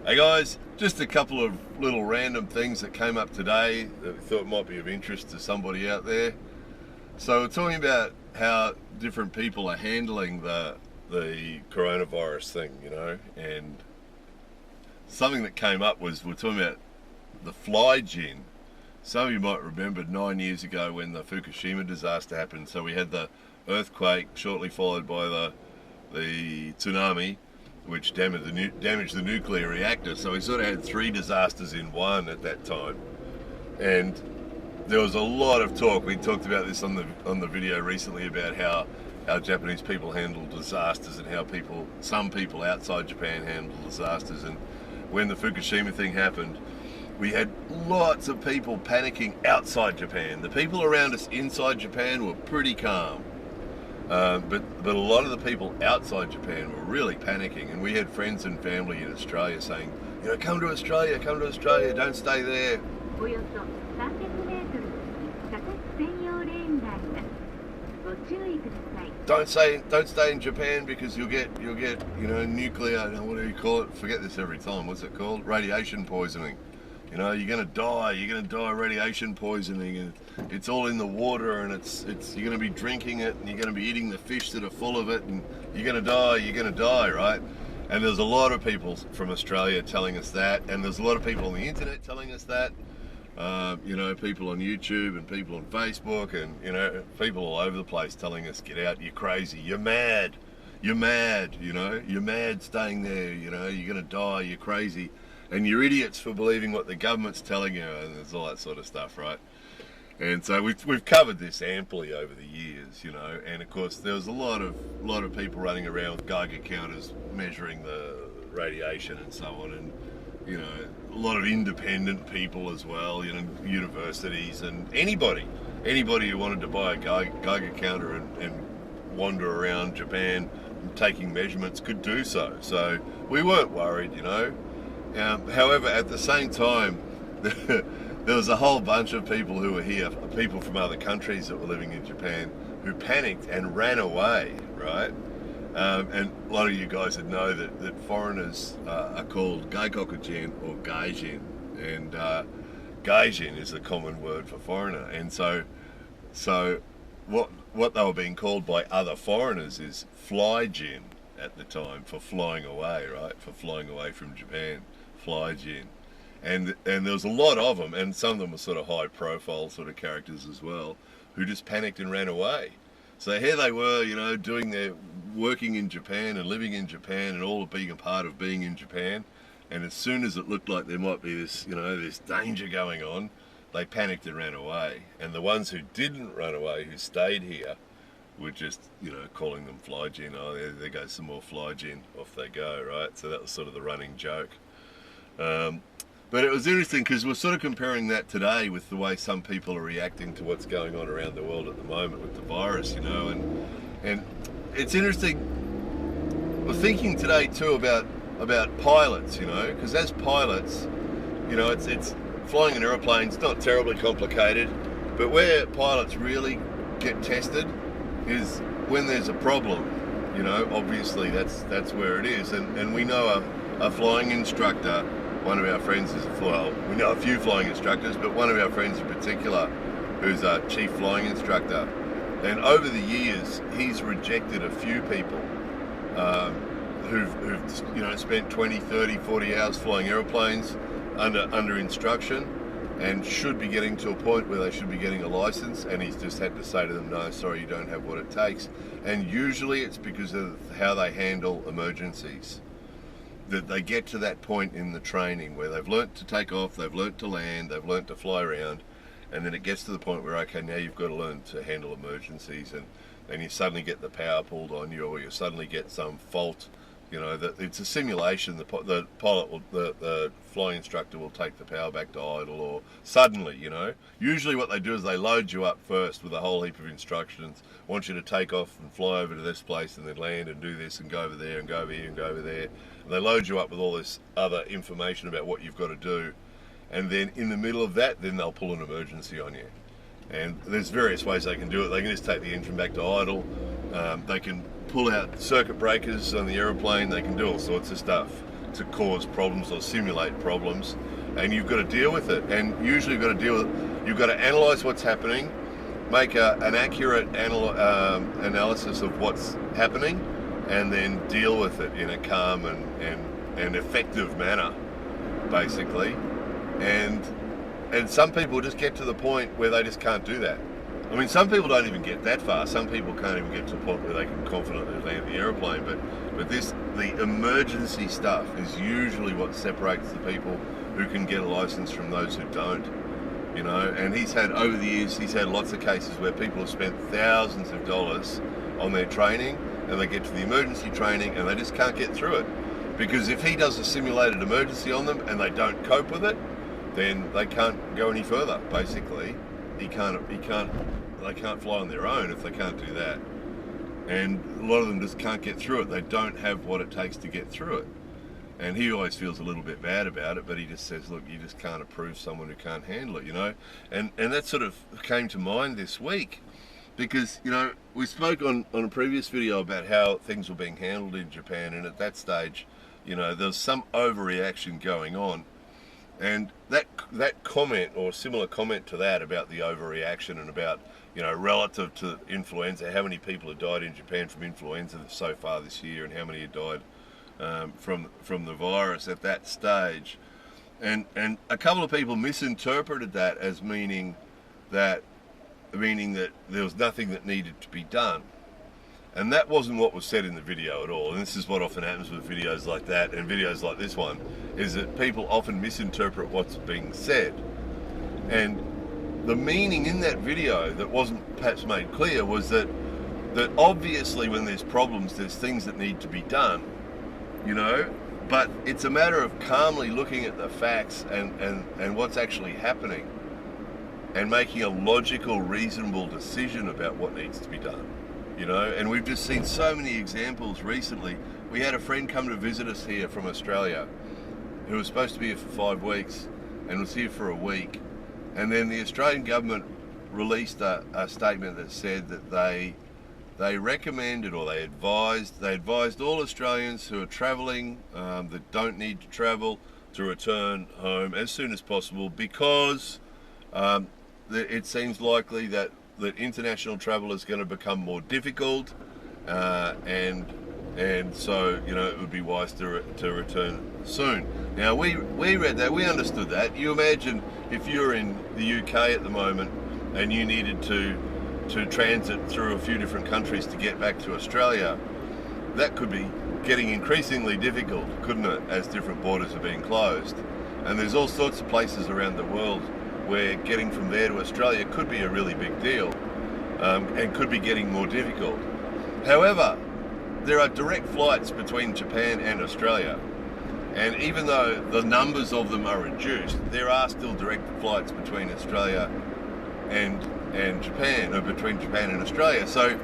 Hey guys, just a couple of little random things that came up today that we thought might be of interest to somebody out there. So we're talking about how different people are handling the coronavirus thing, and something that came up was we're talking about the Flyjin. Some of you might remember 9 years ago when the Fukushima disaster happened. So we had the earthquake shortly followed by the tsunami, which damaged the nuclear reactor. So we sort of had three disasters in one at that time. And there was a lot of talk. We talked about this on the video recently about how Japanese people handle disasters and how some people outside Japan handle disasters. And when the Fukushima thing happened, we had lots of people panicking outside Japan. The people around us inside Japan were pretty calm. But a lot of the people outside Japan were really panicking, and we had friends and family in Australia saying, come to Australia, don't stay there. Don't stay in Japan because you'll get nuclear, what do you call it? Forget this every time. What's it called? Radiation poisoning. You're gonna die of radiation poisoning, and it's all in the water, and you're gonna be drinking it, and you're gonna be eating the fish that are full of it, and you're gonna die, right? And there's a lot of people from Australia telling us that, and there's a lot of people on the internet telling us that, people on YouTube and people on Facebook, and people all over the place telling us, get out, you're crazy, you're mad staying there, you're gonna die, you're crazy. And you're idiots for believing what the government's telling you, and there's all that sort of stuff, right? And so we've covered this amply over the years, and of course there was a lot of people running around with Geiger counters measuring the radiation and so on, and a lot of independent people as well, universities and anybody who wanted to buy a Geiger counter and wander around Japan taking measurements could do so. So we weren't worried, However, at the same time, there was a whole bunch of people who were here, people from other countries that were living in Japan, who panicked and ran away, right? And a lot of you guys would know that foreigners are called gaikokujin or gaijin, and gaijin is a common word for foreigner. And so what they were being called by other foreigners is Flyjin at the time, for flying away, right? For flying away from Japan. Flyjin, and there was a lot of them, and some of them were sort of high profile sort of characters as well, who just panicked and ran away. So here they were, doing their working in Japan and living in Japan and all being a part of being in Japan, and as soon as it looked like there might be this this danger going on, they panicked and ran away. And the ones who didn't run away, who stayed here, were just calling them Flyjin. Oh, there goes some more Flyjin, off they go, right? So that was sort of the running joke. But it was interesting because we're sort of comparing that today with the way some people are reacting to what's going on around the world at the moment with the virus, and it's interesting. We're thinking today too about pilots, because as pilots, it's flying an aeroplane. It's not terribly complicated, but where pilots really get tested is when there's a problem. Obviously that's where it is, and we know a flying instructor. One of our friends we know a few flying instructors, but one of our friends in particular, who's a chief flying instructor, and over the years he's rejected a few people who've spent 20, 30, 40 hours flying aeroplanes under instruction, and should be getting to a point where they should be getting a license, and he's just had to say to them, no, sorry, you don't have what it takes. And usually it's because of how they handle emergencies, that they get to that point in the training where they've learnt to take off, they've learnt to land, they've learnt to fly around, and then it gets to the point where, okay, now you've got to learn to handle emergencies, and then you suddenly get the power pulled on you, or you suddenly get some fault. That it's a simulation. The pilot the flying instructor will take the power back to idle, or suddenly, Usually what they do is they load you up first with a whole heap of instructions. Want you to take off and fly over to this place, and then land and do this and go over there and go over here and go over there. And they load you up with all this other information about what you've got to do. And then in the middle of that, then they'll pull an emergency on you. And there's various ways they can do it. They can just take the engine back to idle. They can pull out circuit breakers on the aeroplane. They can do all sorts of stuff. to cause problems or simulate problems, and you've got to deal with it. And usually you've got to analyze what's happening, make an accurate analysis of what's happening, and then deal with it in a calm and effective manner, basically. And some people just get to the point where they just can't do that. I mean, some people don't even get that far. Some people can't even get to the point where they can confidently land the aeroplane. But the emergency stuff is usually what separates the people who can get a license from those who don't. You know, and over the years, he's had lots of cases where people have spent thousands of dollars on their training, and they get to the emergency training and they just can't get through it. Because if he does a simulated emergency on them and they don't cope with it, then they can't go any further, basically. They can't fly on their own if they can't do that. And a lot of them just can't get through it. They don't have what it takes to get through it. And he always feels a little bit bad about it, but he just says, look, you just can't approve someone who can't handle it, you know? And that sort of came to mind this week because, you know, we spoke on a previous video about how things were being handled in Japan, and at that stage, you know, there was some overreaction going on. And that comment, or similar comment to that, about the overreaction and about, you know, relative to influenza, how many people have died in Japan from influenza so far this year, and how many have died from the virus at that stage, and a couple of people misinterpreted that as meaning that there was nothing that needed to be done. And that wasn't what was said in the video at all. And this is what often happens with videos like that, and videos like this one, is that people often misinterpret what's being said. And the meaning in that video that wasn't perhaps made clear was that obviously when there's problems, there's things that need to be done, you know, but it's a matter of calmly looking at the facts and what's actually happening and making a logical, reasonable decision about what needs to be done. You know, and we've just seen so many examples recently. We had a friend come to visit us here from Australia who was supposed to be here for 5 weeks and was here for a week. And then the Australian government released a statement that said that they recommended, or they advised all Australians who are travelling that don't need to travel to return home as soon as possible, because it seems likely that international travel is going to become more difficult, and so, you know, it would be wise to return soon. Now we read that, we understood that. You imagine if you're in the UK at the moment and you needed to transit through a few different countries to get back to Australia, that could be getting increasingly difficult, couldn't it, as different borders are being closed. And there's all sorts of places around the world where getting from there to Australia could be a really big deal, and could be getting more difficult. However, there are direct flights between Japan and Australia, and even though the numbers of them are reduced, there are still direct flights between Australia and Japan, or between Japan and Australia. So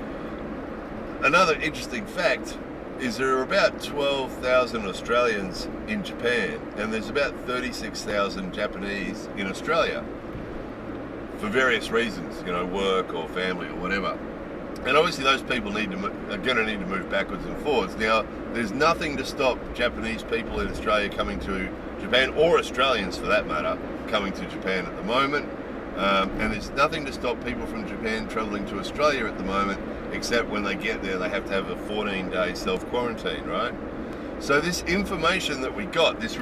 another interesting fact is there are about 12,000 Australians in Japan, and there's about 36,000 Japanese in Australia for various reasons, you know, work or family or whatever. And obviously those people are going to need to move backwards and forwards. Now, there's nothing to stop Japanese people in Australia coming to Japan, or Australians for that matter, coming to Japan at the moment. And there's nothing to stop people from Japan travelling to Australia at the moment, except when they get there they have to have a 14-day self-quarantine, right? So this information that we got, this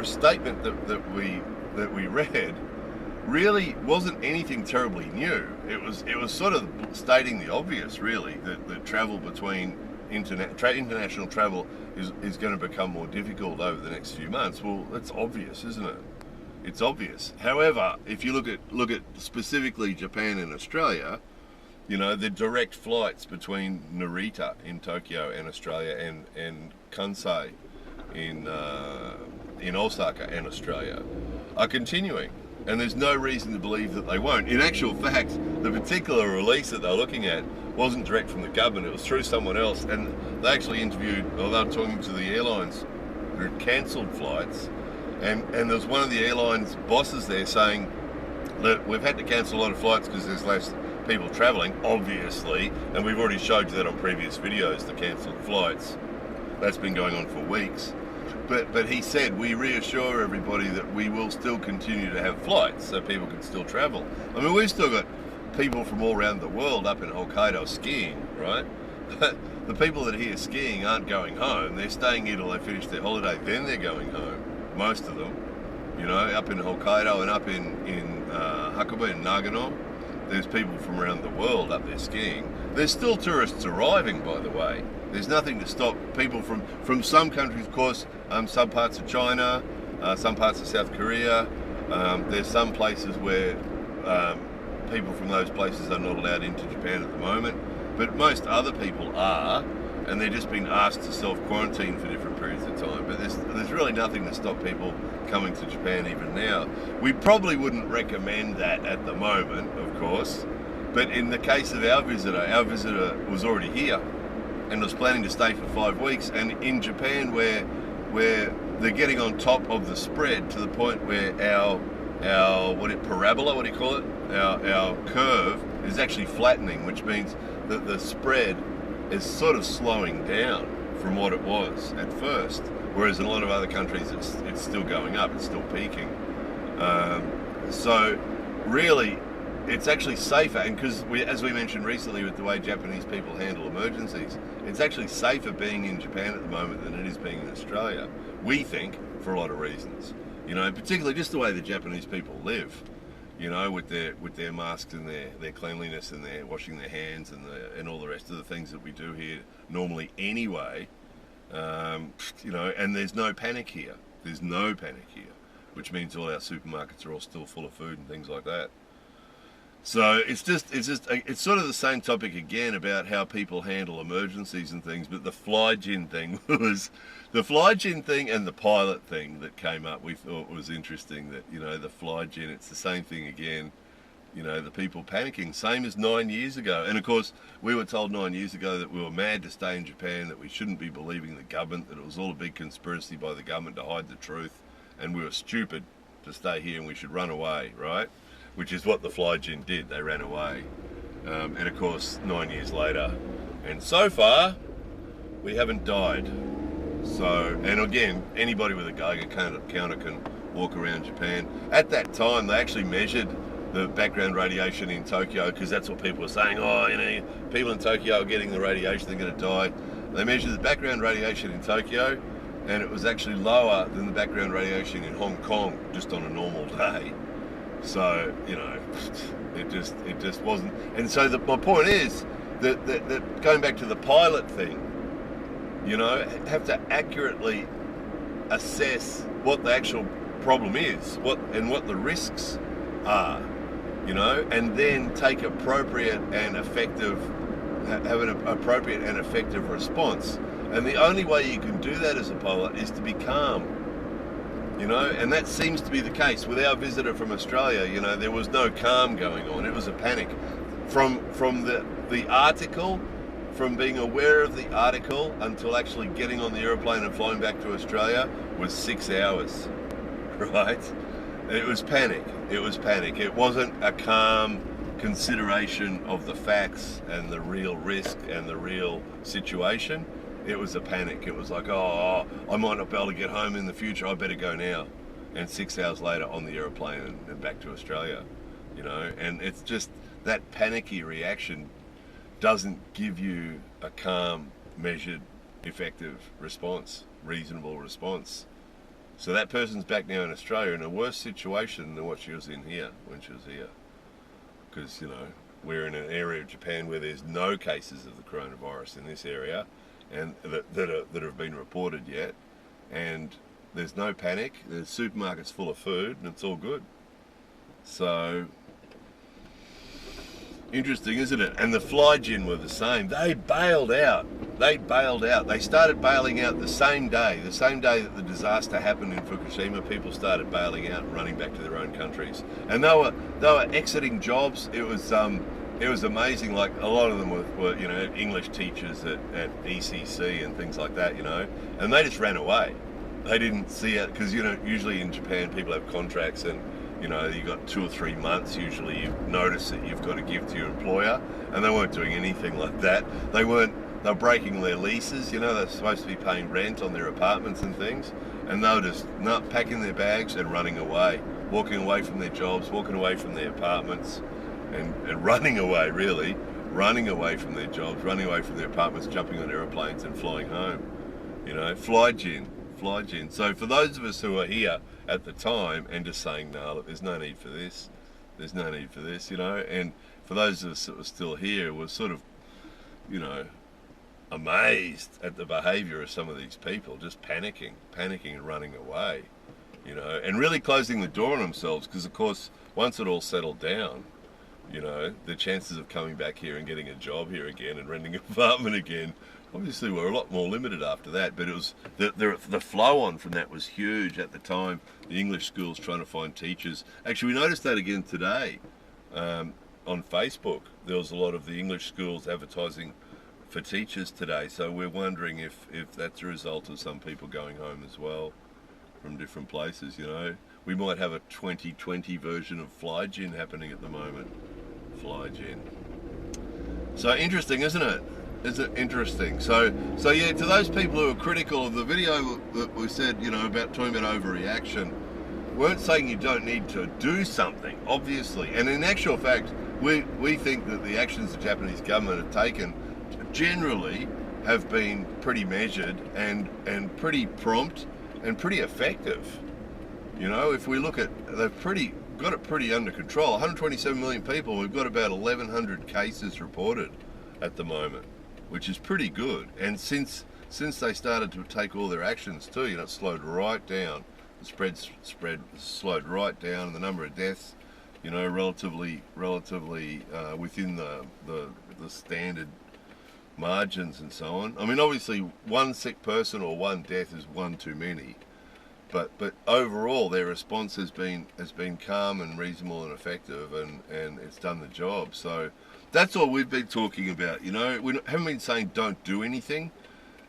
statement that we read, really wasn't anything terribly new. It was sort of stating the obvious, really, that travel between international travel is going to become more difficult over the next few months. Well, that's obvious, isn't it? It's obvious. However, if you look at specifically Japan and Australia, you know, the direct flights between Narita in Tokyo and Australia and Kansai in Osaka and Australia are continuing. And there's no reason to believe that they won't. In actual fact, the particular release that they're looking at wasn't direct from the government, it was through someone else, and they actually interviewed, or they were talking to the airlines who had cancelled flights, and there was one of the airlines bosses there saying that we've had to cancel a lot of flights because there's less people travelling, obviously, and we've already showed you that on previous videos, the cancelled flights. That's been going on for weeks. but he said, we reassure everybody that we will still continue to have flights so people can still travel. I mean, we've still got people from all around the world up in Hokkaido skiing, right? But the people that are here skiing aren't going home. They're staying here till they finish their holiday, then they're going home, most of them. You know, up in Hokkaido and up in Hakuba and Nagano, there's people from around the world up there skiing. There's still tourists arriving, by the way. There's nothing to stop people from some countries, of course, some parts of China, some parts of South Korea. There's some places where people from those places are not allowed into Japan at the moment, but most other people are, and they're just being asked to self-quarantine for different periods of time. But there's really nothing to stop people coming to Japan even now. We probably wouldn't recommend that at the moment, of course, but in the case of our visitor was already here and was planning to stay for 5 weeks, and in Japan where they're getting on top of the spread to the point where our parabola, what do you call it? Our curve is actually flattening, which means that the spread is sort of slowing down from what it was at first, whereas in a lot of other countries it's still going up, it's still peaking. So really, it's actually safer, and because as we mentioned recently with the way Japanese people handle emergencies, it's actually safer being in Japan at the moment than it is being in Australia, we think, for a lot of reasons. You know, particularly just the way the Japanese people live, you know, with their masks and their cleanliness and their washing their hands and all the rest of the things that we do here normally anyway. You know, and there's no panic here. There's no panic here, which means all our supermarkets are all still full of food and things like that. So it's sort of the same topic again about how people handle emergencies and things, but the Flyjin thing was the Flyjin thing and the pilot thing that came up. We thought was interesting that, you know, the Flyjin, it's the same thing again. You know, the people panicking, same as 9 years ago. And of course, we were told 9 years ago that we were mad to stay in Japan, that we shouldn't be believing the government, that it was all a big conspiracy by the government to hide the truth, and we were stupid to stay here and we should run away, right? Which is what the Flyjin did, they ran away. And of course, 9 years later, and so far, we haven't died. So, and again, anybody with a Geiger counter can walk around Japan. At that time, they actually measured the background radiation in Tokyo, because that's what people were saying, oh, you know, people in Tokyo are getting the radiation, they're going to die. They measured the background radiation in Tokyo, and it was actually lower than the background radiation in Hong Kong, just on a normal day. So, you know, it just wasn't. And so my point is that going back to the pilot thing, you know, have to accurately assess what the actual problem is, what the risks are, you know, and then take appropriate and effective, have an appropriate and effective response. And the only way you can do that as a pilot is to be calm. You know, and that seems to be the case with our visitor from Australia. You know, there was no calm going on. It was a panic. From the article, from being aware of the article until actually getting on the aeroplane and flying back to Australia was 6 hours, right? It was panic. It was panic. It wasn't a calm consideration of the facts and the real risk and the real situation. It was a panic. It was like, oh, I might not be able to get home in the future. I better go now. And 6 hours later on the aeroplane and back to Australia, you know. And it's just that panicky reaction doesn't give you a calm, measured, effective response, reasonable response. So that person's back now in Australia in a worse situation than what she was in here when she was here. Because, you know, we're in an area of Japan where there's no cases of the coronavirus in this area, and that have been reported yet, and there's no panic. There's supermarkets full of food, and it's all good. So interesting, isn't it? And the Flyjin were the same. They bailed out. They started bailing out the same day that the disaster happened in Fukushima. People started bailing out and running back to their own countries, and they were exiting jobs. It was amazing. Like, a lot of them were you know, English teachers at ECC and things like that, you know, and they just ran away. They didn't see it, because, you know, usually in Japan people have contracts, and, you know, you've got 2 or 3 months usually, you notice that you've got to give to your employer, and they weren't doing anything like that. They weren't they're breaking their leases. You know, they're supposed to be paying rent on their apartments and things, and they were just not packing their bags and running away, walking away from their jobs, walking away from their apartments, and running away, really, running away from their jobs, running away from their apartments, jumping on aeroplanes and flying home. You know, Flyjin. So for those of us who are here at the time and just saying, no, look, there's no need for this, you know, and for those of us that were still here, we're sort of, you know, amazed at the behaviour of some of these people, just panicking and running away, you know, and really closing the door on themselves, because of course once it all settled down, you know, the chances of coming back here and getting a job here again and renting an apartment again obviously were a lot more limited after that. But it was the flow on from that was huge at the time. The English schools trying to find teachers. Actually, we noticed that again today on Facebook. There was a lot of the English schools advertising for teachers today, so we're wondering if that's a result of some people going home as well from different places. You know, we might have a 2020 version of Flyjin happening at the moment. Flyjin. So interesting, isn't it? Is it interesting? So yeah, to those people who are critical of the video that we said, you know, about talking about overreaction, weren't saying you don't need to do something, obviously. And in actual fact, we think that the actions the Japanese government have taken generally have been pretty measured and pretty prompt and pretty effective. You know, if we look at, they've got it pretty under control. 127 million people, we've got about 1,100 cases reported at the moment, which is pretty good. And since they started to take all their actions too, you know, it slowed right down. The spread slowed right down, and the number of deaths, you know, relatively within the standard margins and so on. I mean, obviously one sick person or one death is one too many, but overall their response has been calm and reasonable and effective, and it's done the job. So that's all we've been talking about. You know, we haven't been saying don't do anything.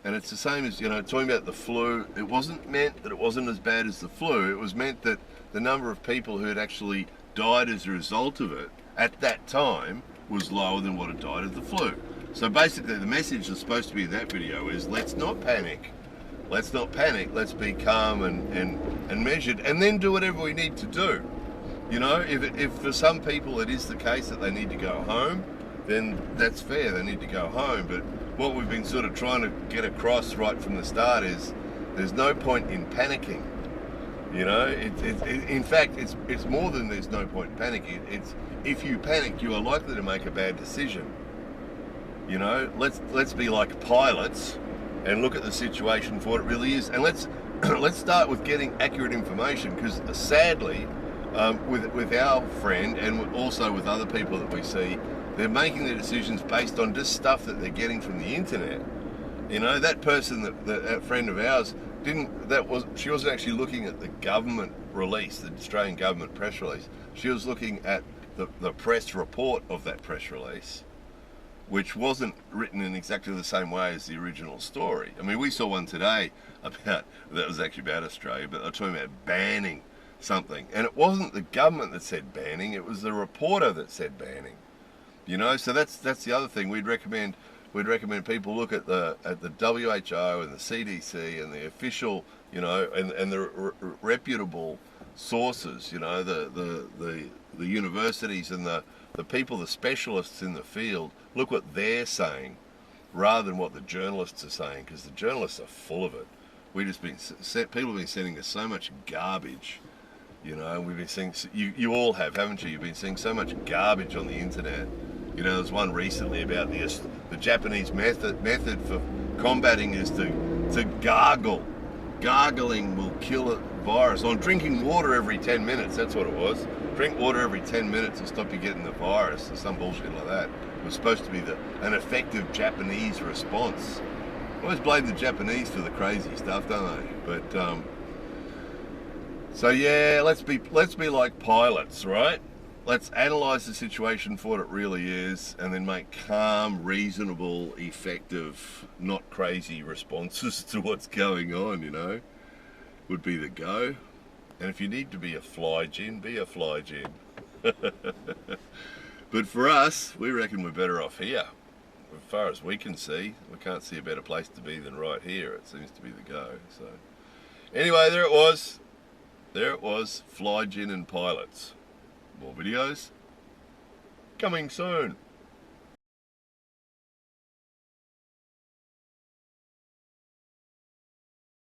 And it's the same as, you know, talking about the flu. It wasn't meant that it wasn't as bad as the flu. It was meant that the number of people who had actually died as a result of it at that time was lower than what had died of the flu. So basically the message that's supposed to be in that video is, let's not panic. Let's not panic. Let's be calm and measured, and then do whatever we need to do. You know, if for some people it is the case that they need to go home, then that's fair. They need to go home. But what we've been sort of trying to get across right from the start is there's no point in panicking. You know, in fact, it's more than there's no point in panicking. It's if you panic, you are likely to make a bad decision. You know, let's be like pilots and look at the situation for what it really is. And let's start with getting accurate information, because sadly, with our friend and also with other people that we see, they're making their decisions based on just stuff that they're getting from the internet. You know, that person, that friend of ours, she wasn't actually looking at the government release, the Australian government press release. She was looking at the press report of that press release, which wasn't written in exactly the same way as the original story. I mean, we saw one today that was actually about Australia, but they're talking about banning something. And it wasn't the government that said banning, it was the reporter that said banning. You know, so that's the other thing. We'd recommend people look at the WHO and the CDC and the official, you know, and the reputable sources. You know, the universities and the people, the specialists in the field. Look what they're saying, rather than what the journalists are saying, because the journalists are full of it. People have been sending us so much garbage. You know, we've been seeing, you all have, haven't you? You've been seeing so much garbage on the internet. You know, there's one recently about the Japanese method for combating is to gargle. Gargling will kill a virus. Or drinking water every 10 minutes, that's what it was. Drink water every 10 minutes to stop you getting the virus, or some bullshit like that. It was supposed to be an effective Japanese response. Always blame the Japanese for the crazy stuff, don't they? But so yeah, let's be like pilots, right? Let's analyse the situation for what it really is, and then make calm, reasonable, effective, not crazy responses to what's going on, you know, would be the go. And if you need to be a Flyjin, be a Flyjin. But for us, we reckon we're better off here. as far as we can see, we can't see a better place to be than right here. It seems to be the go. So anyway, there it was. There it was. Flyjin and pilots. More videos coming soon.